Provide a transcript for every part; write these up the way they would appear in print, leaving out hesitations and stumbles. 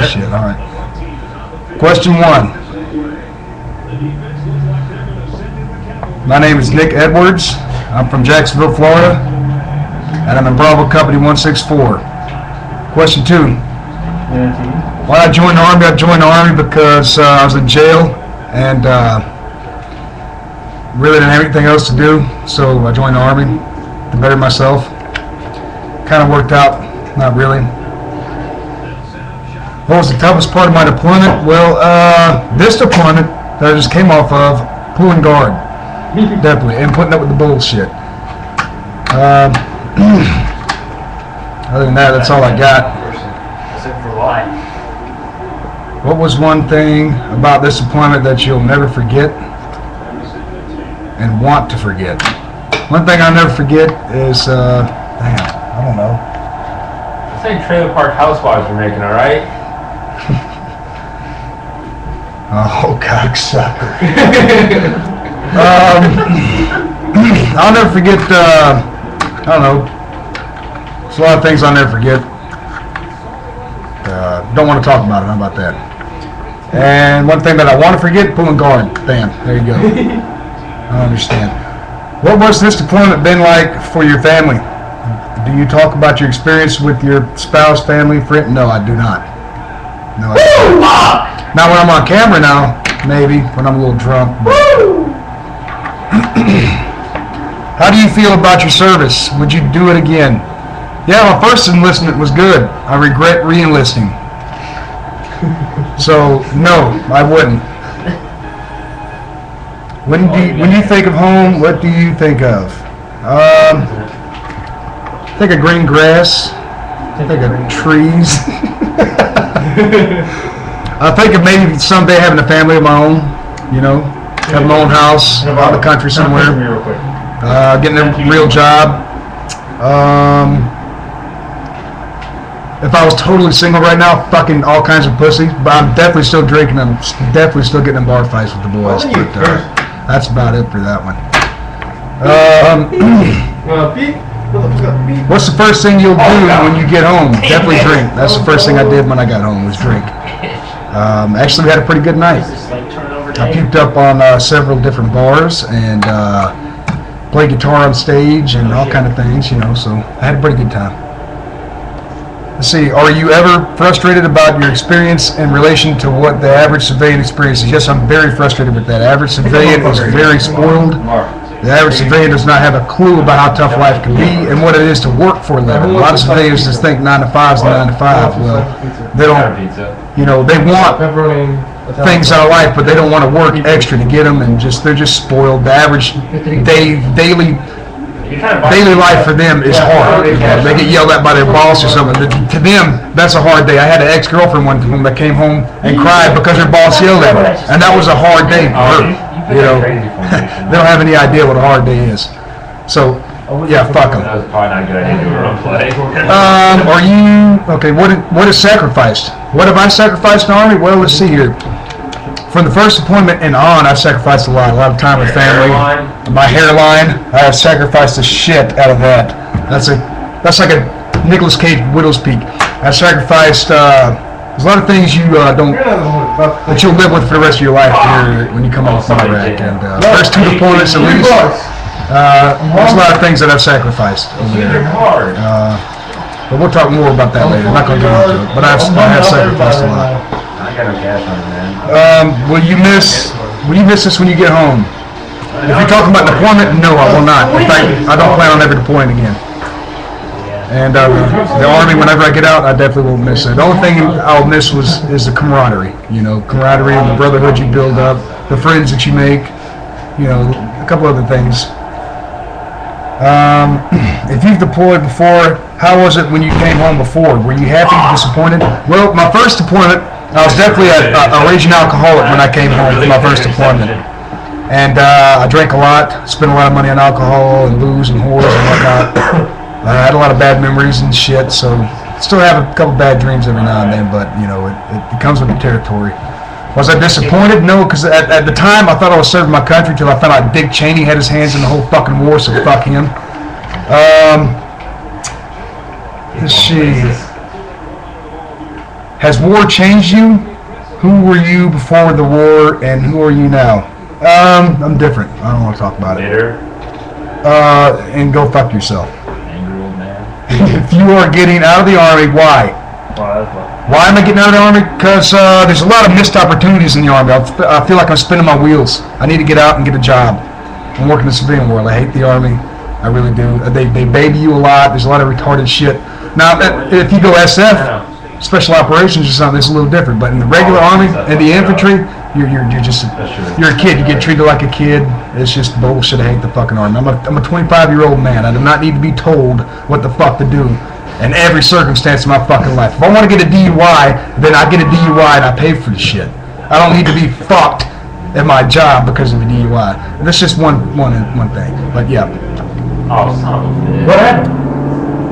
shit. All right. Question 1. My name is Nick Edwards. I'm from Jacksonville, Florida, and I'm in Bravo Company 164. Question 2. Why I joined the Army? I joined the Army because I was in jail and really didn't have anything else to do, so I joined the Army to better myself. Kind of worked out, not really. What was the toughest part of my deployment? Well, this deployment that I just came off of, pulling guard, definitely, and putting up with the bullshit. Other than that, that's all I got. What was one thing about this deployment that you'll never forget and want to forget? One thing I'll never forget is, damn, I don't know. This ain't Trailer Park Housewives we're making, alright? Oh, cocksucker. I'll never forget, I don't know. There's a lot of things I'll never forget. Don't want to talk about it. How about that? And one thing that I want to forget, pulling guard. Bam. There you go. I understand. What was this deployment been like for your family? Do you talk about your experience with your spouse, family, friend? No, I do not. No, I don't. Now when I'm on camera now, maybe, when I'm a little drunk. How do you feel about your service? Would you do it again? Yeah, my first enlistment was good. I regret re-enlisting. So, no, I wouldn't. When you think of home, what do you think of? Think of green grass. Think of trees. I think of maybe someday having a family of my own, you know, having my own house out in the country somewhere, getting a real job. If I was totally single right now, fucking all kinds of pussy, but I'm definitely still drinking. I'm definitely still getting in bar fights with the boys. But that's about it for that one. What's the first thing you'll do when you get home? Definitely drink. That's the first thing I did when I got home was drink. Actually, we had a pretty good night. I puked up on several different bars and played guitar on stage and all kind of things, you know, so I had a pretty good time. Let's see, are you ever frustrated about your experience in relation to what the average civilian experiences? Yes, I'm very frustrated with that. Average civilian is very spoiled. The average civilian does not have a clue about how tough life can be and what it is to work for a living. A lot of civilians just think 9 to 5 is 9 to 5. Well, they don't, you know, they want things out of life, but they don't want to work extra to get them, and they're just spoiled. The average daily life for them is hard. You know, they get yelled at by their boss or something. To them, that's a hard day. I had an ex-girlfriend one time that came home and cried because her boss yelled at her, and that was a hard day for her. You know, they don't have any idea what a hard day is. So, yeah, fuck them. That was probably not a good idea to do a role play. Are you, okay, what is sacrificed? What have I sacrificed in the Army? Well, let's see here. From the first deployment and on, I sacrificed a lot of time with family. My hairline, I have sacrificed the shit out of that. That's like a Nicolas Cage widow's peak. I sacrificed, there's a lot of things you don't, that you'll live with for the rest of your life here when you come off from Iraq. And first 2 deployments at least, there's a lot of things that I've sacrificed over there. But we'll talk more about that later. I'm not going to go into it, but I have sacrificed a lot. I got no cash on it, man. Will you miss this when you get home? If you're talking about deployment, no, I will not. In fact, I don't plan on ever deploying again. And the Army, whenever I get out, I definitely won't miss it. The only thing I'll miss is the camaraderie. You know, camaraderie and the brotherhood you build up, the friends that you make, you know, a couple other things. If you've deployed before, how was it when you came home before? Were you happy, disappointed? Well, my first deployment, I was definitely a raging alcoholic when I came home for my first deployment. And I drank a lot, spent a lot of money on alcohol and booze and whores and whatnot. I had a lot of bad memories and shit, so still have a couple bad dreams every now and then, but, you know, it comes with the territory. Was I disappointed? No, because at the time I thought I was serving my country until I found out Dick Cheney had his hands in the whole fucking war, so fuck him. Let's see. Has war changed you? Who were you before the war, and who are you now? I'm different. I don't want to talk about it. Bitter. And go fuck yourself. Angry old man. If you are getting out of the Army, why? Why am I getting out of the Army? Because there's a lot of missed opportunities in the Army. I feel like I'm spinning my wheels. I need to get out and get a job. I'm working in the civilian world. I hate the Army. I really do. They baby you a lot. There's a lot of retarded shit. Now, if you go SF, Special Operations or something, it's a little different. But in the regular Army and the infantry, you're just you're a kid. You get treated like a kid. It's just bullshit. I hate the fucking Army. I'm a 25-year-old man. I do not need to be told what the fuck to do in every circumstance of my fucking life. If I want to get a DUI, then I get a DUI and I pay for the shit. I don't need to be fucked at my job because of a DUI. That's just one thing. But yeah. Oh, son of a bitch. What happened?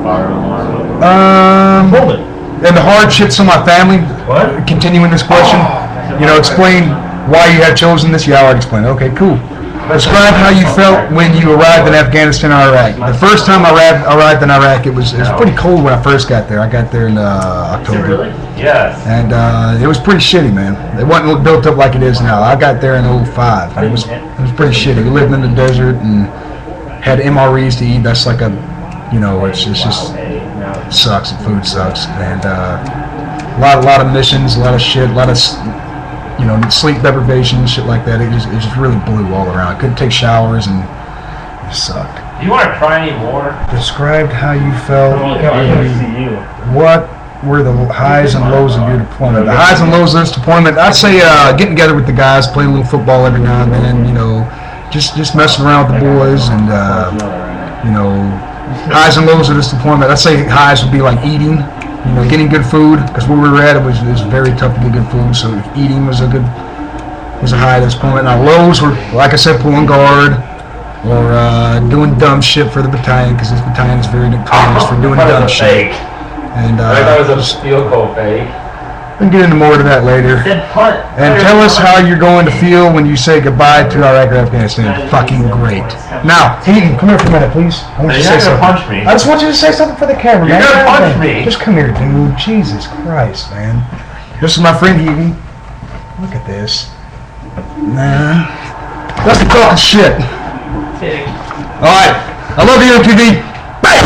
Fire alarm. Hold it. And the hardships of my family. What? Continuing this question. Explain why you have chosen this. Yeah, I already explained. Okay, cool. Describe how you felt when you arrived in Afghanistan or Iraq. The first time I arrived in Iraq, it was pretty cold when I first got there. I got there in October. Really? Yes. And it was pretty shitty, man. It wasn't built up like it is now. I got there in 05. It was pretty shitty. We lived in the desert and had MREs to eat. That's like it's just sucks. The food sucks. And a lot of missions, a lot of shit, a lot of sleep deprivation, shit like that. It just really blew all around. I couldn't take showers and it sucked. Do you want to try any more? Described how you felt. What were the highs and lows of your deployment? The highs and lows of this deployment, I'd say getting together with the guys, playing a little football every now and then, just messing around with the boys, and highs and lows of this deployment. I'd say highs would be like eating, getting good food, because where we were at, it was very tough to get good food, so eating was a high of this deployment. Now lows were, like I said, pulling guard, or doing dumb shit for the battalion, because this battalion is very notorious for doing dumb shit. And I thought it was a field goal fake. We'll get into more of that later. And tell us how you're going to feel when you say goodbye to Iraq or Afghanistan. Fucking great. Now, Heaton, come here for a minute, please. I want you to say something. Punch me. I just want you to say something for the camera, man. You're gonna punch me. Just come here, dude. Jesus Christ, man. This is my friend Heaton. Look at this. Nah. That's the talking shit. Kidding. All right. I love you, MTV. Bye.